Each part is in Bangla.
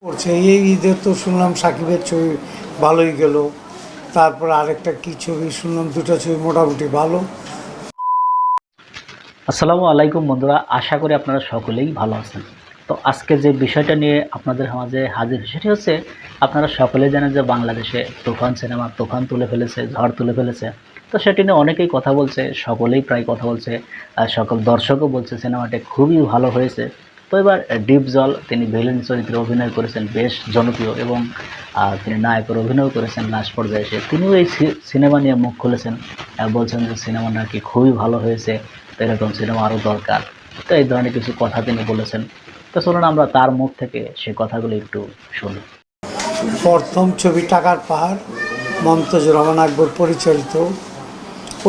করছে। এই ঈদের তো শুনলাম সাকিবের ছবি ভালোই গেল, তারপর আরেকটা কি ছবি শুনলাম, দুটো ছবি মোটামুটি ভালো। আসসালামু আলাইকুম বন্ধুরা, আশা করি আপনারা সকলেই ভালো আছেন। তো আজকে যে বিষয়টা নিয়ে আপনাদের মাঝে হাজির, সেটি হচ্ছে আপনারা সকলেই জানেন যে বাংলাদেশে তুফান সিনেমা তুফান তুলে ফেলেছে, ঝড় তুলে ফেলেছে। তো সেটি নিয়ে অনেকেই কথা বলছে, সকলেই প্রায় কথা বলছে, সকল দর্শকও বলছে সিনেমাটি খুবই ভালো হয়েছে। তো এবার ডিপ জল তিনি ভিলেন চরিত্রে অভিনয় করেছেন, বেশ জনপ্রিয়, এবং তিনি নায়কের অভিনয় করেছেন লাস্ট পর্যায়ে এসে। তিনিও এই সিনেমা নিয়ে মুখ খুলেছেন, বলছেন যে সিনেমা নাকি খুবই ভালো হয়েছে, তো এরকম সিনেমা আরও দরকার। তো এই ধরনের কিছু কথা তিনি বলেছেন। তো চলুন আমরা তার মুখ থেকে সে কথাগুলো একটু শুনি। প্রথম ছবি টাকার পাহাড়, মমতাজুর রহমান আকবর পরিচালিত।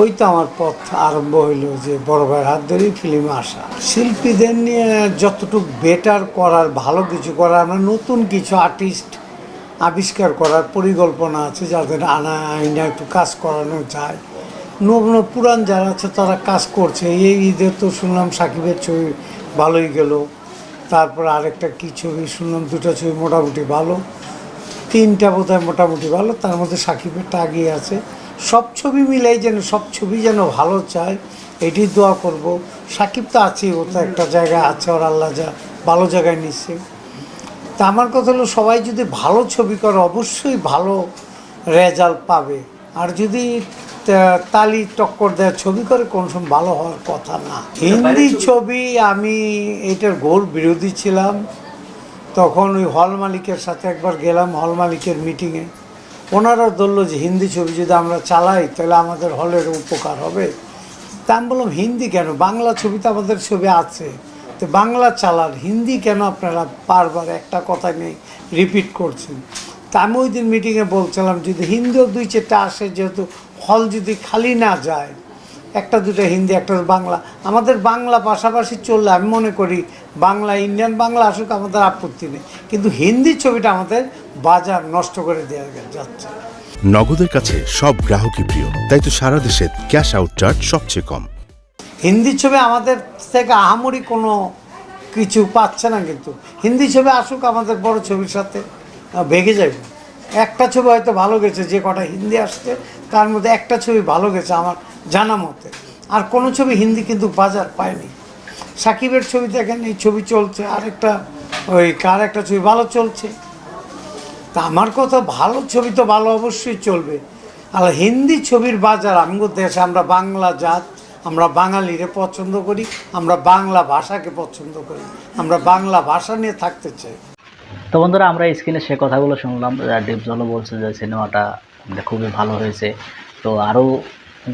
ওই তো আমার পথ আরম্ভ হইলো যে বড় ভাইয়ের হাত ধরেই ফিল্মে আসা। শিল্পীদের নিয়ে যতটুকু বেটার করার, ভালো কিছু করার, আমরা নতুন কিছু আর্টিস্ট আবিষ্কার করার পরিকল্পনা আছে, যাদের আইনা একটু কাজ করানো যায়। পুরান যারা আছে তারা কাজ করছে। এই ঈদের তো শুনলাম সাকিবের ছবি ভালোই গেল, তারপর আরেকটা কি ছবি শুনলাম, দুটো ছবি মোটামুটি ভালো, তিনটা বোধহয় মোটামুটি ভালো, তার মধ্যে সাকিবেরটা আগিয়ে আছে। সব ছবি মিলাই যেন, সব ছবি যেন ভালো চায়, এটি দোয়া করব। সাকিব তো আছেই, ও তো একটা জায়গায় আছে, ওর আল্লাহ যা ভালো জায়গায় নিচ্ছে। তা আমার কথা হলো, সবাই যদি ভালো ছবি করে অবশ্যই ভালো রেজাল্ট পাবে। আর যদি তালি টক্কর দেওয়ার ছবি করে, কোন সময় ভালো হওয়ার কথা না। হিন্দি ছবি আমি এটার ঘোর বিরোধী ছিলাম। তখন ওই হল মালিকের সাথে একবার গেলাম, হল মালিকের মিটিংয়ে। ওনারাও ধরলো যে হিন্দি ছবি যদি আমরা চালাই তাহলে আমাদের হলের উপকার হবে। তা আমি বললাম, হিন্দি কেন, বাংলা ছবি তো আমাদের ছবি আছে, তো বাংলা চালান, হিন্দি কেন আপনারা বারবার একটা কথা নেই রিপিট করছেন। তা আমি ওই দিন মিটিংয়ে বলছিলাম, যদি হিন্দিও দুই চারটা আসে, যেহেতু হল যদি খালি না যায়, একটা দুটো হিন্দি একটা বাংলা, আমাদের বাংলা পাশাপাশি চললে আমি মনে করি বাংলা, ইন্ডিয়ান বাংলা আসুক, আমাদের আপত্তি নেই। কিন্তু হিন্দি ছবিটা আমাদের বাজার নষ্ট করে দেওয়া যাচ্ছে। নগদের কাছে সব গ্রাহকই প্রিয়, তাই তো সারা দেশে ক্যাশ আউট চার্জ সবচেয়ে কম। হিন্দি ছবি আমাদের থেকে আহামরি কোনো কিছু পাচ্ছে না, কিন্তু হিন্দি ছবি আসুক, আমাদের বড় ছবির সাথে ভেগে যাবে। একটা ছবি হয়তো ভালো গেছে, যে কটা হিন্দি আসছে তার মধ্যে একটা ছবি ভালো গেছে আমার জানা মতে, আর কোনো ছবি হিন্দি কিন্তু বাজার পায়নি। সাকিবের ছবি দেখেন, এই ছবি চলছে, আরেকটা ওই কার একটা ছবি ভালো চলছে। তা আমার কথা, ভালো ছবি তো ভালো অবশ্যই চলবে। আর হিন্দি ছবির বাজার আমগো দেশে, আমরা বাংলা জাত, আমরা বাঙালিরে পছন্দ করি, আমরা বাংলা ভাষাকে পছন্দ করি, আমরা বাংলা ভাষা নিয়ে থাকতে চাই। তো বন্ধুরা, আমরা স্ক্রিনে সে কথাগুলো শুনলাম। ডিপ জলও বলছে যে সিনেমাটা খুবই ভালো হয়েছে। তো আরও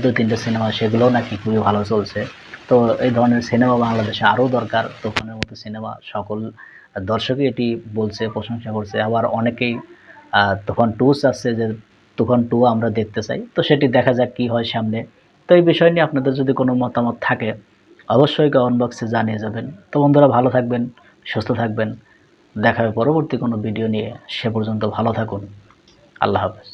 দু তিনটে সিনেমা, সেগুলোও নাকি খুবই ভালো চলছে। তো এই ধরনের সিনেমা বাংলাদেশে আরও দরকার। তুফানের মতো সিনেমা সকল দর্শকই এটি বলছে, প্রশংসা করছে। আবার অনেকেই তুফান 2 চাচ্ছে, যে তুফান 2 আমরা দেখতে চাই। তো সেটি দেখা যাক কী হয় সামনে। তো এই বিষয় নিয়ে আপনাদের যদি কোনো মতামত থাকে, অবশ্যই কমেন্ট বক্সে জানিয়ে যাবেন। তো বন্ধুরা, ভালো থাকবেন, সুস্থ থাকবেন। দেখা হবে পরবর্তী কোনো ভিডিও নিয়ে। সে পর্যন্ত ভালো থাকুন। আল্লাহ হাফেজ।